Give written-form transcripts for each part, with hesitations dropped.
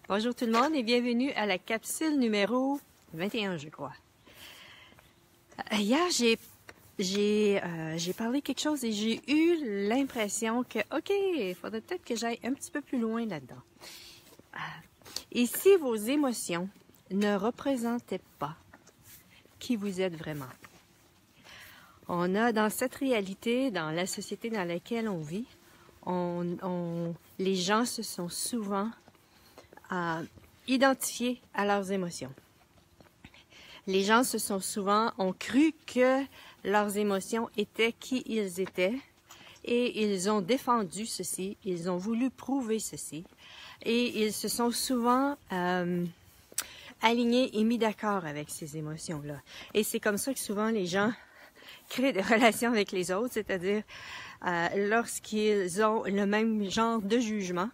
Bonjour tout le monde et bienvenue à la capsule numéro 21, je crois. Hier, j'ai parlé quelque chose et j'ai eu l'impression que, OK, il faudrait peut-être que j'aille un petit peu plus loin là-dedans. Et si vos émotions ne représentaient pas qui vous êtes vraiment? On a dans cette réalité, dans la société dans laquelle on vit, les gens se sont souvent identifiés à leurs émotions. Les gens ont cru que leurs émotions étaient qui ils étaient et ils ont défendu ceci, ils ont voulu prouver ceci et ils se sont souvent alignés et mis d'accord avec ces émotions-là. Et c'est comme ça que souvent les gens créent des relations avec les autres, c'est-à-dire lorsqu'ils ont le même genre de jugement,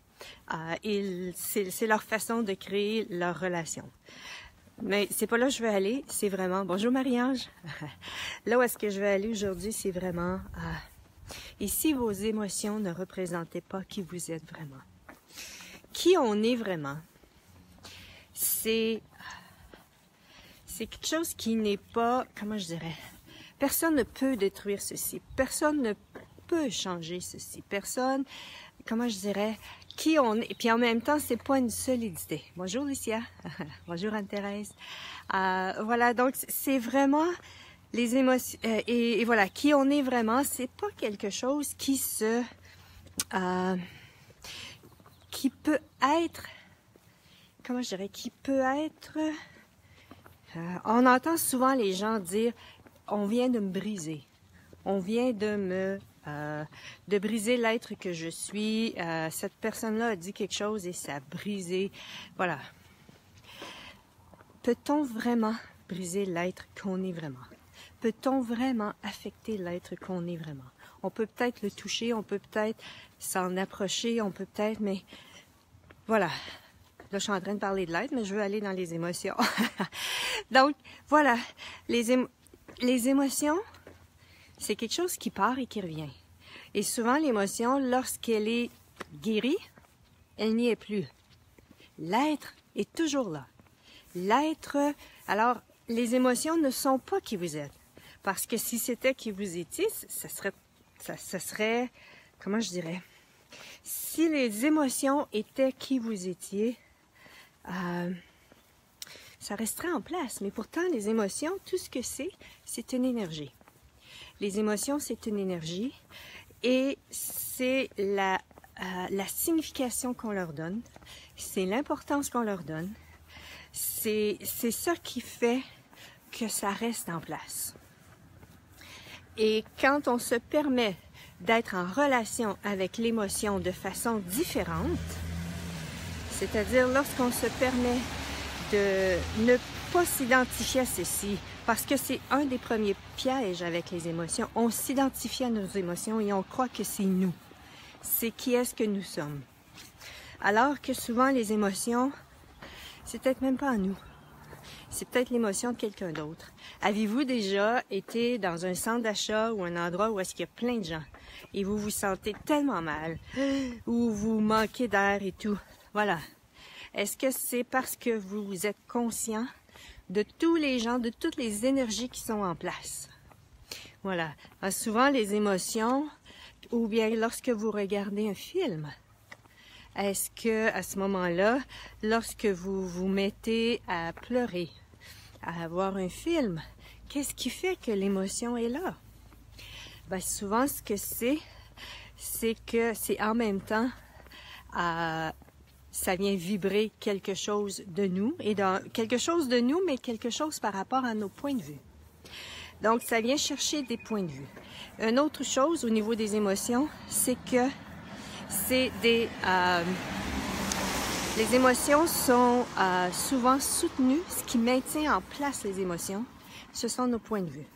c'est leur façon de créer leur relation. Mais c'est pas là que je veux aller, c'est vraiment... Bonjour Marie-Ange! Là où est-ce que je veux aller aujourd'hui, c'est vraiment... Et si vos émotions ne représentaient pas qui vous êtes vraiment? Qui on est vraiment? C'est quelque chose qui n'est pas... Comment je dirais? Personne ne peut détruire ceci. Personne ne peut changer ceci. Personne... Comment je dirais? Qui on est. Et puis en même temps, c'est pas une solidité. Bonjour Lucia. Bonjour Anne-Thérèse. Voilà, donc c'est vraiment les émotions. Et voilà, qui on est vraiment, c'est pas quelque chose qui peut être. Comment je dirais? Qui peut être. On entend souvent les gens dire, on vient de me briser. On vient de briser l'être que je suis. Cette personne-là a dit quelque chose et ça a brisé. Voilà. Peut-on vraiment briser l'être qu'on est vraiment? Peut-on vraiment affecter l'être qu'on est vraiment? On peut peut-être le toucher, on peut peut-être s'en approcher, on peut peut-être, mais voilà. Là, je suis en train de parler de l'être, mais je veux aller dans les émotions. Donc, voilà. Les émotions, c'est quelque chose qui part et qui revient. Et souvent, l'émotion, lorsqu'elle est guérie, elle n'y est plus. L'être est toujours là. L'être... Alors, les émotions ne sont pas qui vous êtes. Parce que si c'était qui vous étiez, ça serait... Comment je dirais? Si les émotions étaient qui vous étiez, ça resterait en place. Mais pourtant, les émotions, tout ce que c'est une énergie. Les émotions, c'est une énergie et c'est la signification qu'on leur donne, c'est l'importance qu'on leur donne, c'est ça qui fait que ça reste en place. Et quand on se permet d'être en relation avec l'émotion de façon différente, c'est-à-dire lorsqu'on se permet de ne pas s'identifier à ceci, parce que c'est un des premiers pièges avec les émotions. On s'identifie à nos émotions et on croit que c'est nous. C'est qui est-ce que nous sommes. Alors que souvent les émotions, c'est peut-être même pas à nous. C'est peut-être l'émotion de quelqu'un d'autre. Avez-vous déjà été dans un centre d'achat ou un endroit où est-ce qu'il y a plein de gens et vous vous sentez tellement mal, ou vous manquez d'air et tout? Voilà. Est-ce que c'est parce que vous êtes conscient de tous les gens, de toutes les énergies qui sont en place? Voilà. Souvent, les émotions, ou bien lorsque vous regardez un film, est-ce que à ce moment-là, lorsque vous vous mettez à pleurer, à voir un film, qu'est-ce qui fait que l'émotion est là? Ben, souvent, ce que c'est que c'est en même temps... ça vient vibrer quelque chose de nous, et quelque chose de nous, mais quelque chose par rapport à nos points de vue. Donc, ça vient chercher des points de vue. Une autre chose au niveau des émotions, c'est que les émotions sont souvent soutenues. Ce qui maintient en place les émotions, ce sont nos points de vue.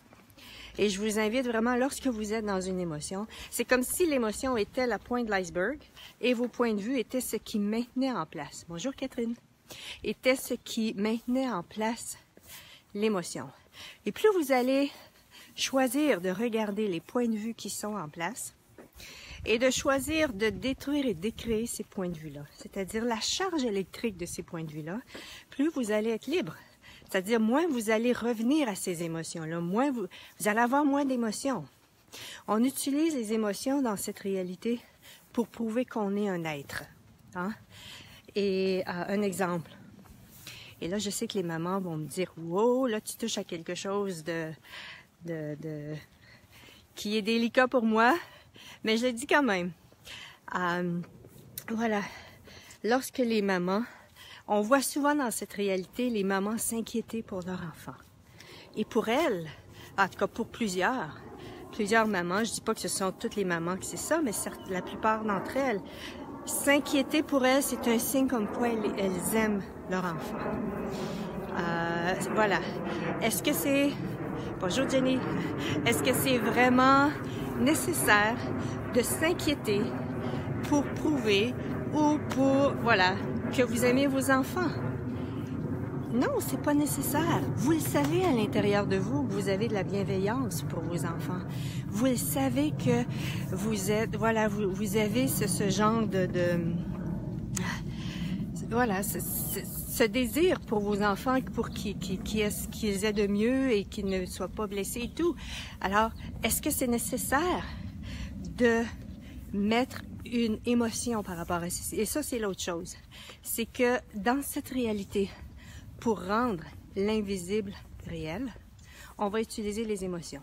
Et je vous invite vraiment, lorsque vous êtes dans une émotion, c'est comme si l'émotion était la pointe de l'iceberg et vos points de vue étaient ce qui maintenait en place. Bonjour Catherine. Était ce qui maintenait en place l'émotion. Et plus vous allez choisir de regarder les points de vue qui sont en place, et de choisir de détruire et décréer ces points de vue-là, c'est-à-dire la charge électrique de ces points de vue-là, plus vous allez être libre. C'est-à-dire, moins vous allez revenir à ces émotions-là, moins vous allez avoir moins d'émotions. On utilise les émotions dans cette réalité pour prouver qu'on est un être. Hein? Et un exemple. Et là, je sais que les mamans vont me dire, wow, là, tu touches à quelque chose qui est délicat pour moi, mais je le dis quand même. Voilà. Lorsque les mamans, on voit souvent dans cette réalité les mamans s'inquiéter pour leur enfant. Et pour elles, en tout cas pour plusieurs mamans, je dis pas que ce sont toutes les mamans que c'est ça, mais la plupart d'entre elles, s'inquiéter pour elles, c'est un signe comme quoi elles aiment leur enfant. Voilà. Est-ce que c'est... Bonjour Jenny. Est-ce que c'est vraiment nécessaire de s'inquiéter pour prouver ou pour, voilà, que vous aimez vos enfants? Non, c'est pas nécessaire. Vous le savez à l'intérieur de vous que vous avez de la bienveillance pour vos enfants. Vous le savez que vous êtes, voilà, vous avez ce genre voilà, ce désir pour vos enfants, pour qu'ils aient de mieux et qu'ils ne soient pas blessés et tout. Alors, est-ce que c'est nécessaire de mettre une émotion par rapport à ça? Et ça, c'est l'autre chose. C'est que dans cette réalité, pour rendre l'invisible réel, on va utiliser les émotions.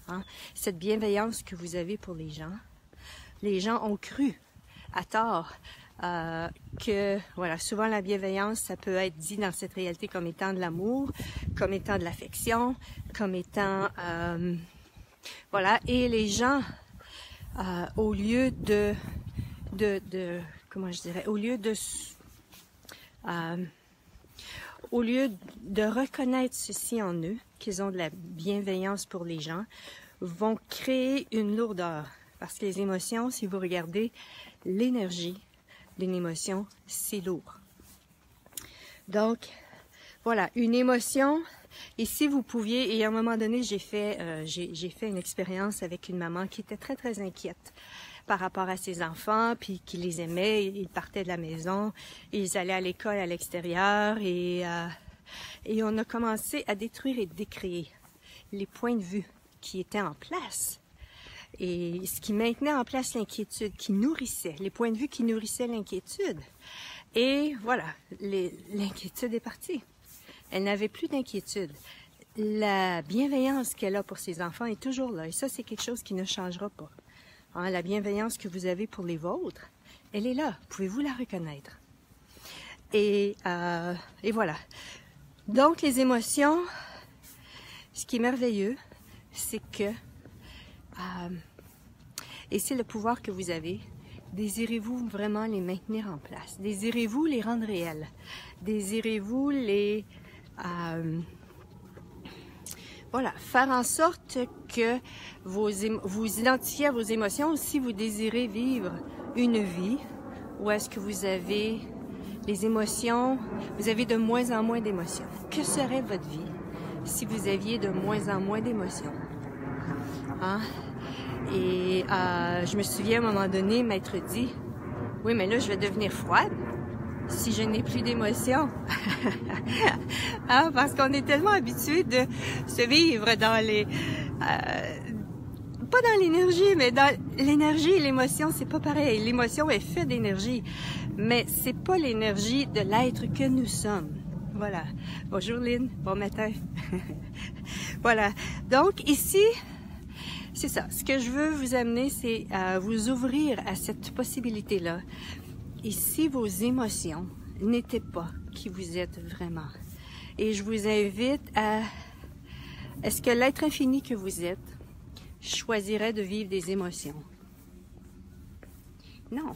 Hein? Cette bienveillance que vous avez pour les gens ont cru, à tort, que, voilà, souvent la bienveillance, ça peut être dit dans cette réalité comme étant de l'amour, comme étant de l'affection, comme étant, voilà, et les gens, au lieu comment je dirais, au lieu de reconnaître ceci en eux, qu'ils ont de la bienveillance pour les gens, vont créer une lourdeur. Parce que les émotions, si vous regardez l'énergie d'une émotion, c'est lourd. Donc, voilà, une émotion, et si vous pouviez, et à un moment donné, j'ai fait une expérience avec une maman qui était très, très inquiète par rapport à ses enfants, puis qui les aimait, ils partaient de la maison, ils allaient à l'école à l'extérieur, et on a commencé à détruire et décréer les points de vue qui étaient en place, et ce qui maintenait en place l'inquiétude, qui nourrissait, les points de vue qui nourrissaient l'inquiétude. Et voilà, l'inquiétude est partie. Elle n'avait plus d'inquiétude. La bienveillance qu'elle a pour ses enfants est toujours là, et ça, c'est quelque chose qui ne changera pas. Hein, la bienveillance que vous avez pour les vôtres, elle est là. Pouvez-vous la reconnaître? Et voilà. Donc, les émotions, ce qui est merveilleux, c'est que, et c'est le pouvoir que vous avez, désirez-vous vraiment les maintenir en place? Désirez-vous les rendre réels? Désirez-vous les... voilà, faire en sorte que vous identifiez à vos émotions si vous désirez vivre une vie où est-ce que vous avez les émotions, vous avez de moins en moins d'émotions. Que serait votre vie si vous aviez de moins en moins d'émotions? Hein? Et je me souviens à un moment donné, m'être dit, oui, mais là, je vais devenir froide si je n'ai plus d'émotions. Hein? Parce qu'on est tellement habitué de se vivre dans les... pas dans l'énergie, mais dans l'énergie et l'émotion, c'est pas pareil. L'émotion est faite d'énergie, mais c'est pas l'énergie de l'être que nous sommes. Voilà. Bonjour Lynn, bon matin. Voilà. Donc ici, c'est ça. Ce que je veux vous amener, c'est à vous ouvrir à cette possibilité-là. Et si vos émotions n'étaient pas qui vous êtes vraiment, et je vous invite à... Est-ce que l'être infini que vous êtes choisirait de vivre des émotions? Non.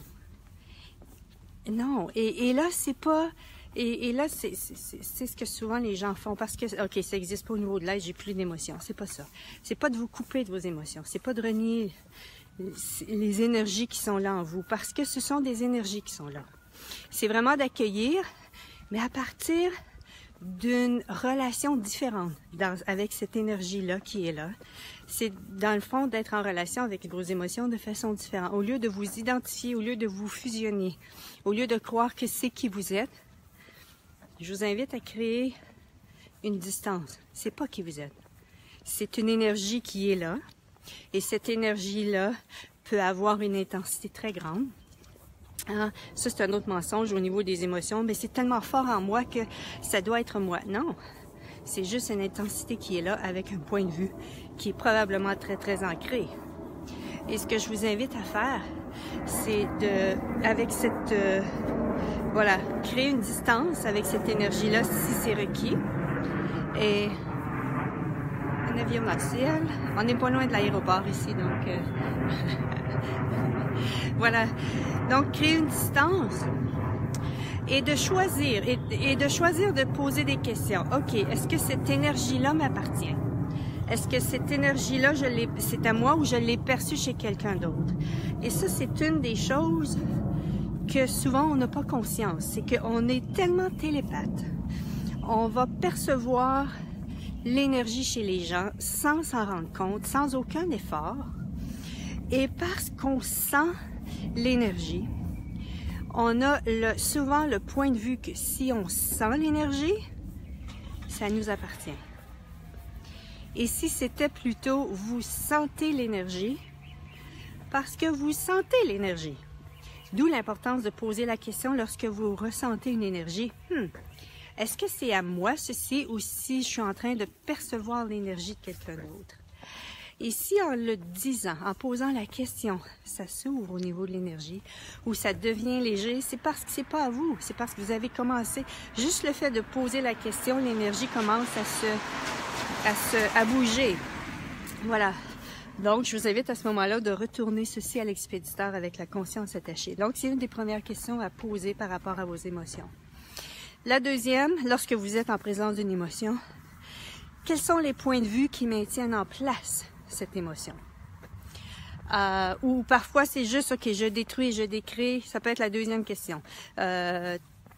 Non. Et là, c'est pas... Et là, c'est ce que souvent les gens font, parce que, OK, ça n'existe pas au niveau de l'être, j'ai plus d'émotions. C'est pas ça. C'est pas de vous couper de vos émotions. C'est pas de renier les énergies qui sont là en vous, parce que ce sont des énergies qui sont là. C'est vraiment d'accueillir, mais à partir d'une relation différente avec cette énergie-là qui est là. C'est dans le fond d'être en relation avec vos émotions de façon différente. Au lieu de vous identifier, au lieu de vous fusionner, au lieu de croire que c'est qui vous êtes, je vous invite à créer une distance. C'est pas qui vous êtes. C'est une énergie qui est là. Et cette énergie-là peut avoir une intensité très grande. Hein? Ça, c'est un autre mensonge au niveau des émotions. Mais c'est tellement fort en moi que ça doit être moi. Non, c'est juste une intensité qui est là avec un point de vue qui est probablement très, très ancré. Et ce que je vous invite à faire, c'est avec cette... voilà, créer une distance avec cette énergie-là si c'est requis. Et un avion dans le ciel. On n'est pas loin de l'aéroport ici, donc... voilà. Donc, créer une distance et de choisir, et de choisir de poser des questions. OK, est-ce que cette énergie-là m'appartient? Est-ce que cette énergie-là, c'est à moi ou je l'ai perçue chez quelqu'un d'autre? Et ça, c'est une des choses que souvent on n'a pas conscience. C'est qu'on est tellement télépathe. On va percevoir l'énergie chez les gens sans s'en rendre compte, sans aucun effort. Et parce qu'on sent l'énergie, on a souvent le point de vue que si on sent l'énergie, ça nous appartient. Et si c'était plutôt vous sentez l'énergie, parce que vous sentez l'énergie. D'où l'importance de poser la question lorsque vous ressentez une énergie. Est-ce que c'est à moi ceci ou si je suis en train de percevoir l'énergie de quelqu'un d'autre? Et si en le disant, en posant la question, ça s'ouvre au niveau de l'énergie ou ça devient léger, c'est parce que c'est pas à vous, c'est parce que vous avez commencé. Juste le fait de poser la question, l'énergie commence à bouger. Voilà. Donc, je vous invite à ce moment-là de retourner ceci à l'expéditeur avec la conscience attachée. Donc, c'est une des premières questions à poser par rapport à vos émotions. La deuxième, lorsque vous êtes en présence d'une émotion, quels sont les points de vue qui maintiennent en place cette émotion? Ou parfois, c'est juste, OK, je détruis, je décrée. Ça peut être la deuxième question.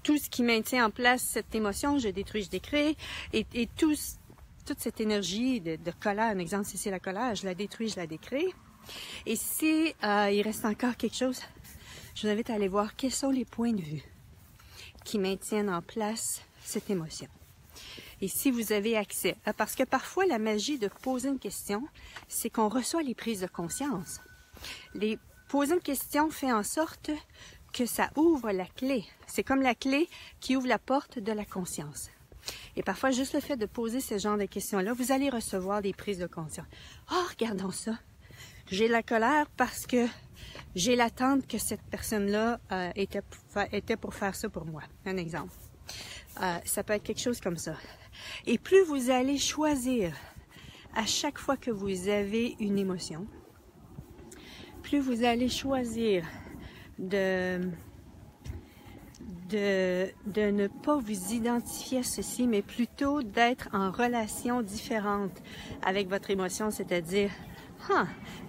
Tout ce qui maintient en place cette émotion, je détruis, je décrée. Et toute cette énergie de colère, un exemple, si c'est la colère, je la détruis, je la décrée. Et si il reste encore quelque chose, je vous invite à aller voir quels sont les points de vue qui maintiennent en place cette émotion. Et si vous avez accès, parce que parfois la magie de poser une question, c'est qu'on reçoit les prises de conscience. Poser une question fait en sorte que ça ouvre la clé. C'est comme la clé qui ouvre la porte de la conscience. Et parfois, juste le fait de poser ce genre de questions-là, vous allez recevoir des prises de conscience. Oh, regardons ça. J'ai la colère parce que j'ai l'attente que cette personne-là était pour faire ça pour moi. Un exemple. Ça peut être quelque chose comme ça. Et plus vous allez choisir à chaque fois que vous avez une émotion, plus vous allez choisir de ne pas vous identifier à ceci, mais plutôt d'être en relation différente avec votre émotion, c'est-à-dire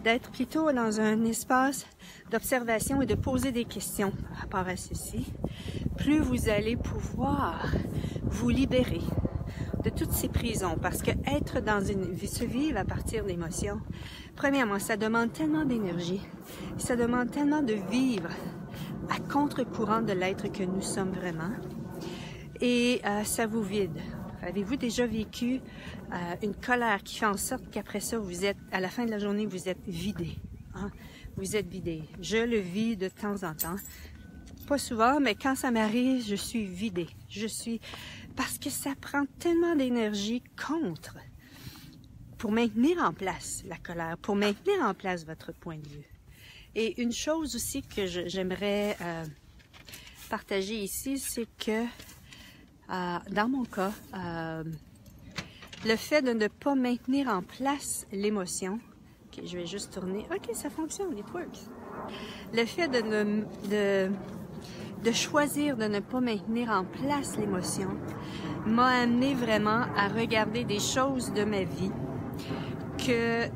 d'être plutôt dans un espace d'observation et de poser des questions par rapport à ceci, plus vous allez pouvoir vous libérer de toutes ces prisons, parce que se vivre à partir d'émotions, premièrement, ça demande tellement d'énergie, ça demande tellement de vivre à contre-courant de l'être que nous sommes vraiment, et ça vous vide. Avez-vous déjà vécu une colère qui fait en sorte qu'après ça, à la fin de la journée, vous êtes vidé, hein? Vous êtes vidé. Je le vis de temps en temps. Pas souvent, mais quand ça m'arrive, je suis vidée. Parce que ça prend tellement d'énergie pour maintenir en place la colère, pour maintenir en place votre point de vue. Et une chose aussi que j'aimerais partager ici, c'est que dans mon cas, le fait de ne pas maintenir en place l'émotion, ok, je vais juste tourner, ok, ça fonctionne, it works. Le fait de choisir de ne pas maintenir en place l'émotion m'a amené vraiment à regarder des choses de ma vie que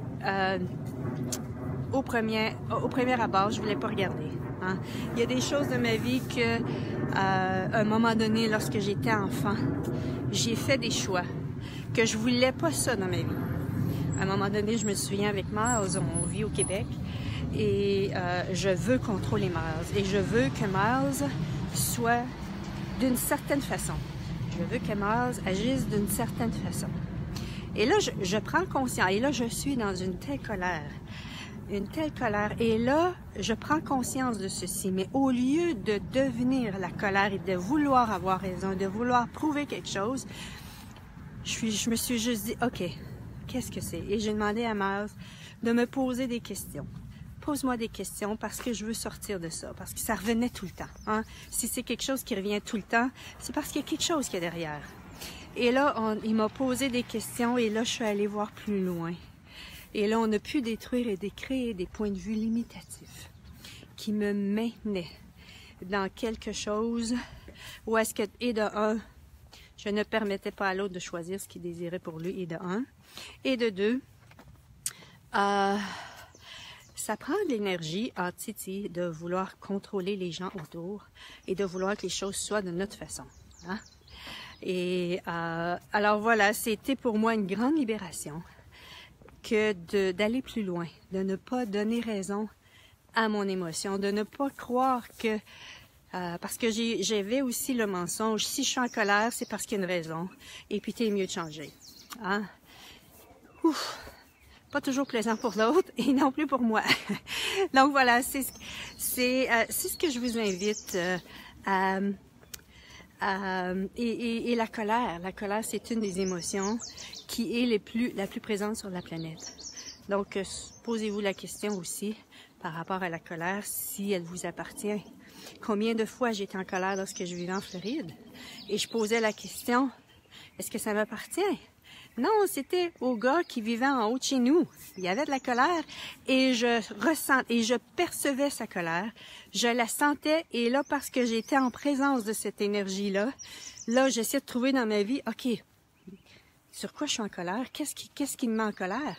au premier abord, je voulais pas regarder. Hein? Il y a des choses de ma vie que, à un moment donné, lorsque j'étais enfant, j'ai fait des choix que je voulais pas ça dans ma vie. À un moment donné, je me souviens avec Miles, on vit au Québec, et je veux contrôler Miles. Et je veux que Miles soit d'une certaine façon. Je veux que Miles agisse d'une certaine façon. Et là, je prends conscience, et là, je suis dans une telle colère. Et là, je prends conscience de ceci. Mais au lieu de devenir la colère et de vouloir avoir raison, de vouloir prouver quelque chose, je me suis juste dit, OK, qu'est-ce que c'est? Et j'ai demandé à Miles de me poser des questions. Pose-moi des questions parce que je veux sortir de ça, parce que ça revenait tout le temps. Hein? Si c'est quelque chose qui revient tout le temps, c'est parce qu'il y a quelque chose qui est derrière. Et là, il m'a posé des questions et là, je suis allée voir plus loin. Et là, on a pu détruire et décréer des points de vue limitatifs qui me maintenaient dans quelque chose où est-ce que, et de un, je ne permettais pas à l'autre de choisir ce qu'il désirait pour lui, et de un. Et de deux, ça prend de l'énergie à Titi de vouloir contrôler les gens autour et de vouloir que les choses soient de notre façon. Hein? Et alors voilà, c'était pour moi une grande libération que d'aller plus loin, de ne pas donner raison à mon émotion, de ne pas croire que... parce que j'avais aussi le mensonge, si je suis en colère, c'est parce qu'il y a une raison, et puis t'es mieux de changer. Hein? Ouf! Pas toujours plaisant pour l'autre, et non plus pour moi. Donc voilà, c'est ce que je vous invite et la colère. La colère, c'est une des émotions qui est la plus présente sur la planète. Donc, posez-vous la question aussi par rapport à la colère, si elle vous appartient. Combien de fois j'étais en colère lorsque je vivais en Floride? Et je posais la question, est-ce que ça m'appartient? Non, c'était au gars qui vivait en haut de chez nous. Il y avait de la colère et je percevais sa colère. Je la sentais et là, parce que j'étais en présence de cette énergie-là, là, j'essaie de trouver dans ma vie, OK, sur quoi je suis en colère? Qu'est-ce qui me met en colère?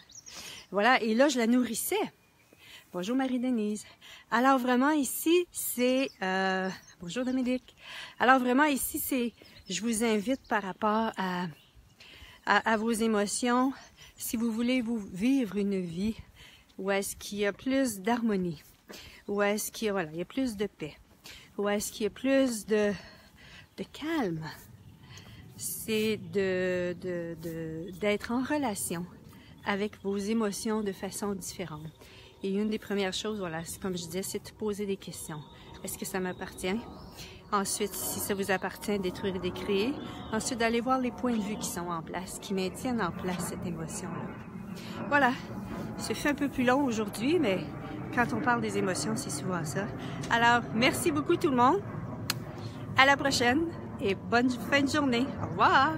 Voilà, et là, je la nourrissais. Bonjour Marie-Denise. Alors vraiment ici, c'est... bonjour Dominique. Alors vraiment ici, c'est... Je vous invite par rapport à vos émotions, si vous voulez vous vivre une vie où est-ce qu'il y a plus d'harmonie, où est-ce qu'il y a, voilà, il y a plus de paix, où est-ce qu'il y a plus de calme, c'est d'être en relation avec vos émotions de façon différente. Et une des premières choses, voilà, comme je disais, c'est de poser des questions. Est-ce que ça m'appartient? Ensuite, si ça vous appartient, détruire et décréer. Ensuite, d'aller voir les points de vue qui sont en place, qui maintiennent en place cette émotion-là. Voilà, c'est fait un peu plus long aujourd'hui, mais quand on parle des émotions, c'est souvent ça. Alors, merci beaucoup tout le monde. À la prochaine et bonne fin de journée. Au revoir!